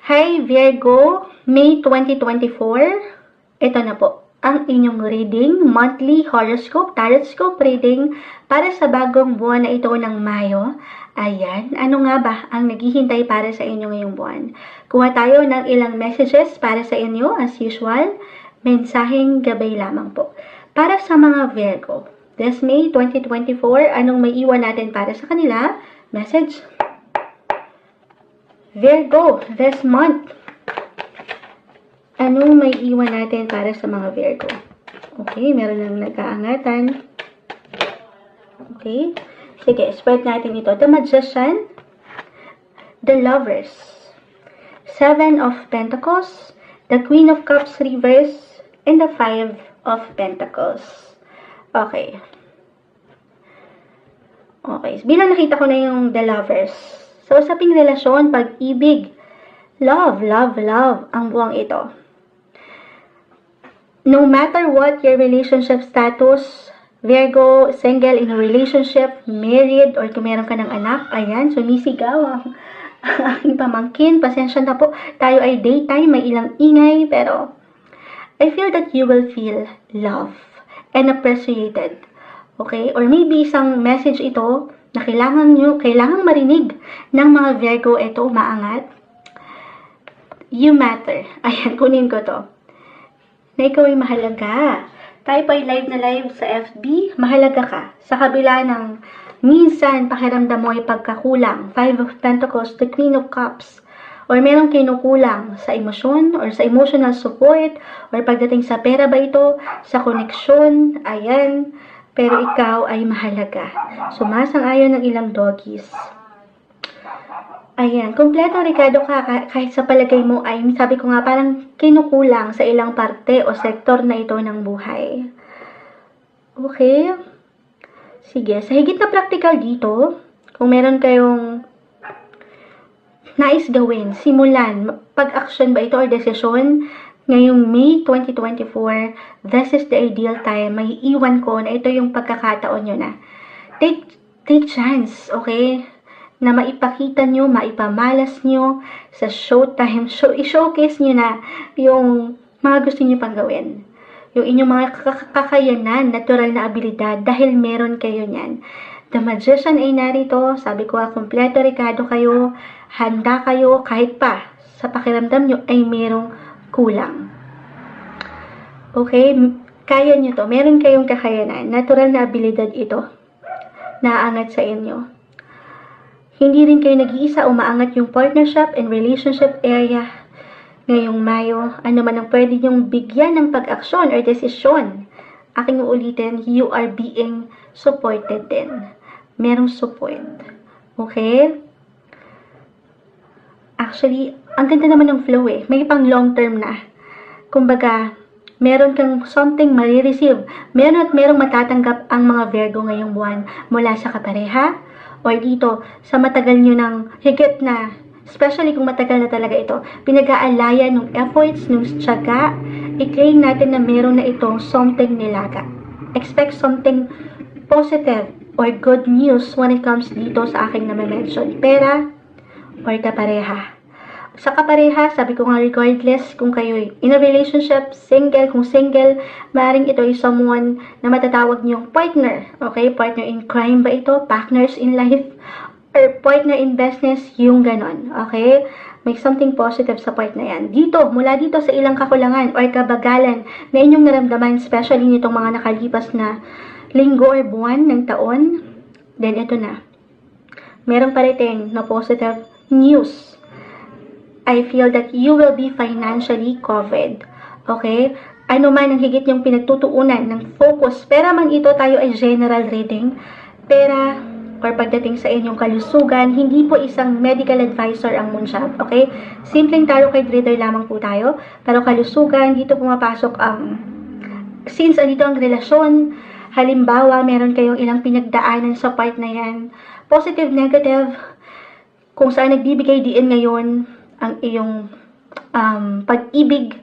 Hi Virgo, May 2024. Ito na po ang inyong reading, monthly horoscope, tarot reading para sa bagong buwan na ito ng Mayo. Ayan, ano nga ba ang naghihintay para sa inyo ngayong buwan? Kuha tayo ng ilang messages para sa inyo as usual. Mensaheng gabay lamang po. Para sa mga Virgo, this May 2024, anong may iwan natin para sa kanila? Message. Virgo, this month, anong may iwan natin para sa mga Virgo? Okay, meron nang nag-aangatan. Okay, sige, spread natin ito. The Magician, the Lovers, Seven of Pentacles, the Queen of Cups reverse, and the Five of Pentacles. Okay. Okay, bilang nakita ko na yung the Lovers, so, usaping relasyon, pag-ibig, love ang buwang ito. No matter what your relationship status, Virgo, single, in a relationship, married, or kung meron ka ng anak, ayan, sumisigaw ang aking pamangkin. Pasensya na po, tayo ay daytime, may ilang ingay, pero I feel that you will feel love and appreciated. Okay? Or maybe isang message ito na kailangang marinig ng mga Virgo, ito, maangat. You matter. Ayan, kunin ko to. Na ikaw ay mahalaga. Tayo pa ay live na live sa FB, mahalaga ka. Sa kabila ng minsan, pakiramdam mo ay pagkakulang. Five of Pentacles, the Queen of Cups. Or merong kinukulang sa emosyon, or sa emotional support, or pagdating sa pera ba ito, sa koneksyon, ayan. Pero ikaw ay mahalaga. Sumasang-ayon ng ilang doggies. Ayan, kompleto Ricardo ka, kahit sa palagay mo ay, sabi ko nga, parang kinukulang sa ilang parte o sektor na ito ng buhay. Okay? Sige, sa higit na practical dito, kung meron kayong nais gawin, simulan, pag-action ba ito or desisyon, ngayong May 2024, this is the ideal time. May iwan ko na ito yung pagkakataon nyo na. Take chance, okay? Na maipakita nyo, maipamalas nyo sa showtime. I-showcase nyo na yung mga gusto nyo pang gawin. Yung inyong mga kakayanan, natural na abilidad, dahil meron kayo niyan. The Magician ay narito. Sabi ko, kompleto Ricardo kayo. Handa kayo kahit pa sa pakiramdam nyo ay merong kulang. Okay? Kaya nyo to. Meron kayong kakayanan. Natural na abilidad ito. Naaangat sa inyo. Hindi rin kayo nag-iisa. Umaangat yung partnership and relationship area ngayong Mayo. Ano man ang pwede nyong bigyan ng pag-aksyon or desisyon. Aking uulitin, you are being supported din. Merong support. Okay? Actually, ang ganda naman ng flow eh. May pang long term na. Kumbaga, meron kang something marireceive. Merong matatanggap ang mga Virgo ngayong buwan mula sa kapareha or dito sa matagal nyo ng higit na, especially kung matagal na talaga ito, pinag-aalayan ng efforts, ng tiyaga, i-claim natin na meron na itong something nilaga. Expect something positive or good news when it comes dito sa aking na-mention. Pera or kapareha. Sa kapareha, sabi ko nga regardless kung kayo in a relationship, single, kung single, maaaring ito ay someone na matatawag niyong partner. Okay? Partner in crime ba ito? Partners in life? Or partner in business? Yung ganon. Okay? May something positive sa part na yan. Dito, mula dito sa ilang kakulangan or kabagalan na inyong naramdaman, especially nitong mga nakalipas na linggo or buwan ng taon, then ito na. Merong parating na positive news. I feel that you will be financially covered. Okay? Ano man ang higit yung pinagtutuunan ng focus. Pera man ito, tayo ay general reading. Pera or pagdating sa inyong kalusugan, hindi po isang medical advisor ang moonshot. Okay? Simpleng tarot card reader lamang po tayo. Pero kalusugan, dito pumapasok ang since andito ang relasyon, halimbawa, meron kayong ilang pinagdaanan sa part na yan. Positive, negative, kung saan nagbibigay diin ngayon ang iyong pag-ibig,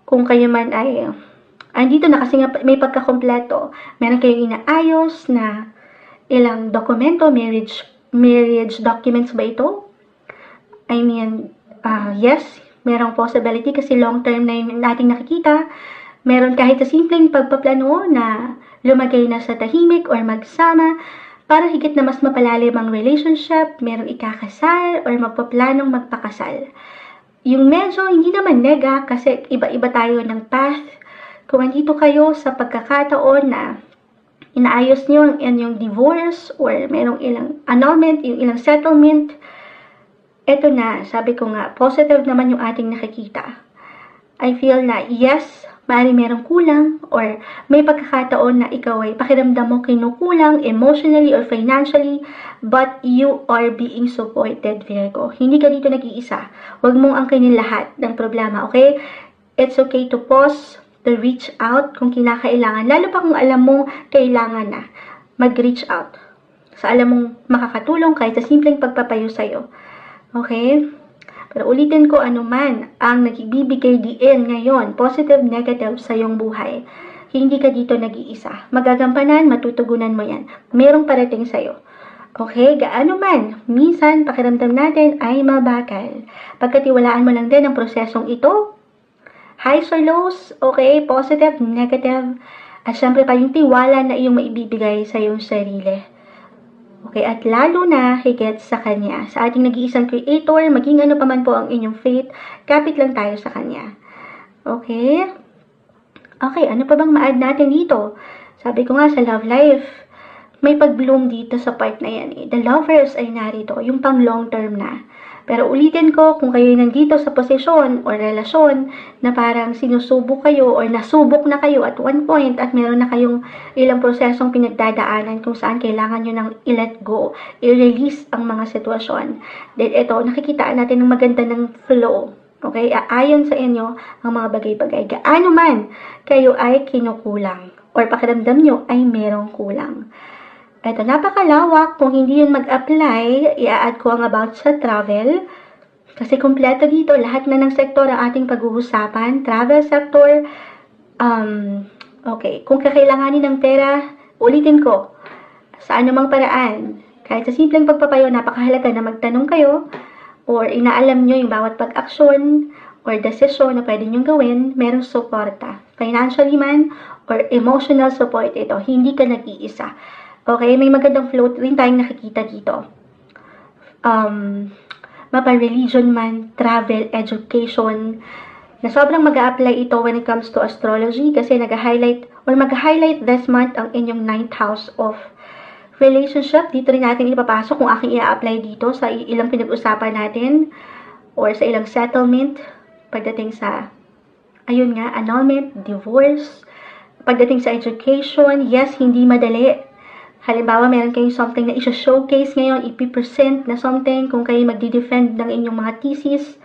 kung kayo man ay andito na kasi nga may pagkakompleto. Meron kayong inaayos na ilang dokumento, marriage documents ba ito? I mean, yes, Merong possibility kasi long term na yung nating nakikita. Meron kahit sa simpleng pagpaplano na lumagay na sa tahimik or magsama para higit na mas mapalalim ang relationship, merong ikakasal or magpaplanong magpakasal. Yung medyo hindi naman nega kasi iba-iba tayo ng path. Kung andito kayo sa pagkakataon na inaayos nyo ang inyong divorce or merong ilang annulment, yung ilang settlement, eto na, sabi ko nga, positive naman yung ating nakikita. I feel na yes, maaaring merong kulang or may pagkakataon na ikaw ay pakiramdam mo kinukulang emotionally or financially, but you are being supported, Virgo. Hindi ka dito nag-iisa. Huwag mong angkinin lahat ng problema, okay? It's okay to pause, to reach out kung kinakailangan. Lalo pa kung alam mong kailangan na mag-reach out. Sa alam mong makakatulong kahit sa simpleng pagpapayo sa'yo. Okay? Pero ulitin ko, anuman ang nagbibigay diin ngayon, positive, negative sa iyong buhay, hindi ka dito nag-iisa. Magagampanan, matutugunan mo yan. Merong parating sa'yo. Okay? Gaano man, minsan, pakiramdam natin ay mabagal. Pagkatiwalaan mo lang din ang prosesong ito, highs or lows, okay? Positive, negative, at syempre pa yung tiwala na iyong maibibigay sa iyong sarili. Okay, at lalo na higit sa Kanya. Sa ating nag-iisang Creator, maging ano pa man po ang inyong faith, kapit lang tayo sa Kanya. Okay? Okay, ano pa bang ma-add natin dito? Sabi ko nga sa love life, may pag-bloom dito sa part na yan. The lovers ay narito, yung pang long term na. Pero ulitin ko, kung kayo nandito sa posisyon o relasyon na parang sinusubok kayo or nasubok na kayo at one point at meron na kayong ilang prosesong pinagdadaanan kung saan kailangan nyo nang i-let go, i-release ang mga sitwasyon. Then ito, nakikita natin ng maganda ng flow. Okay? Aayon sa inyo ang mga bagay-bagay. Gaano man kayo ay kinukulang or pakiramdam nyo ay merong kulang. Ito, napakalawak. Kung hindi yun mag-apply, i-add ko ang about sa travel. Kasi kompleto dito, lahat na ng sektor ang ating pag-uusapan. Travel sector, okay. Kung kakailanganin ng pera, ulitin ko, sa anumang paraan, kahit sa simpleng pagpapayo, napakahalaga na magtanong kayo, or inaalam nyo yung bawat pag-aksyon, or desisyon na pwede nyong gawin, merong suporta. Financially man, or emotional support ito. Hindi ka nag-iisa. Okay, may magandang flow rin tayong nakikita dito. Mapa-religion man, travel, education, na sobrang mag-a-apply ito when it comes to astrology kasi nag-highlight or mag-highlight this month ang inyong 9th house of relationship. Dito rin natin ipapasok kung aking i-apply dito sa ilang pinag-usapan natin or sa ilang settlement pagdating sa, ayun nga, annulment, divorce, pagdating sa education. Yes, hindi madali. Halimbawa, meron kayong something na isa-showcase ngayon, ipipresent na something, kung kayo magdi-defend ng inyong mga thesis,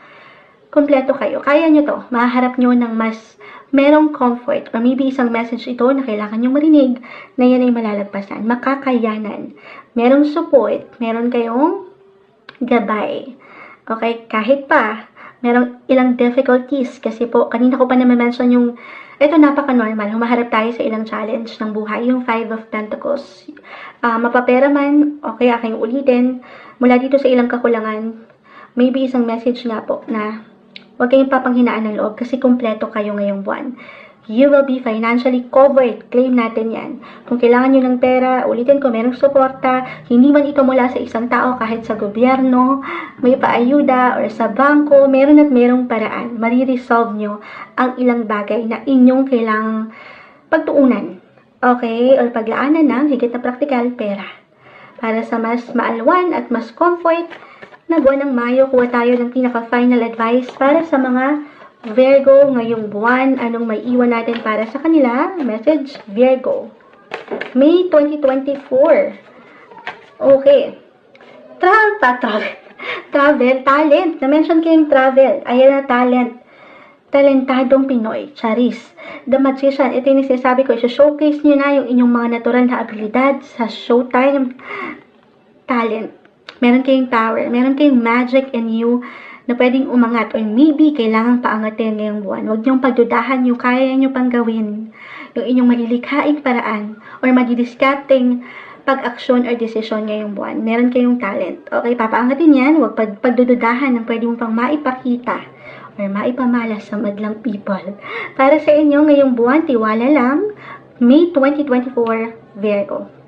kompleto kayo. Kaya nyo to. Mahaharap nyo ng mas merong comfort or maybe isang message ito na kailangan nyo marinig na yan ay malalagpasan. Makakayanan. Merong support. Meron kayong gabay. Okay? Kahit pa, merong ilang difficulties kasi po, kanina ko pa na-mention yung ito napaka-normal. Humaharap tayo sa ilang challenge ng buhay. Yung 5 of Pentacles. Mapapera man, okay, aking ulitin. Mula dito sa ilang kakulangan, maybe isang message nga po na huwag kayong papanghinaan ng loob kasi kompleto kayo ngayong buwan. You will be financially covered. Claim natin yan. Kung kailangan nyo ng pera, ulitin ko, merong suporta. Hindi man ito mula sa isang tao, kahit sa gobyerno, may paayuda, or sa bangko, meron at merong paraan. Mariresolve nyo ang ilang bagay na inyong kailangang pagtuunan. Okay? Or paglaanan ng higit na praktikal pera. Para sa mas maalwan at mas comfort na buwan ng Mayo, kuha tayo ng pinaka-final advice para sa mga Virgo ngayong buwan. Anong may iwan natin para sa kanila? Message, Virgo. May 2024. Okay. Travel, talent. Na-mention ko yung travel. Ayan na, talent. Talentadong Pinoy. Charis. The Magician. Ito yung sinasabi ko. Showcase nyo na yung inyong mga natural na abilidad sa showtime. Talent. Meron kayong power. Meron kayong magic in you na pwedeng umangat or maybe kailangang paangatin ngayong buwan. Huwag niyong pagdudahan yung kaya niyo pang gawin. Yung inyong malilikhaing paraan or madidiscarding pag-aksyon or desisyon ngayong buwan. Meron kayong talent. Okay, papaangatin yan. Huwag pagdududahan ng pwede mo pang maipakita or maipamalas sa madlang people. Para sa inyo ngayong buwan, tiwala lang, May 2024, Virgo.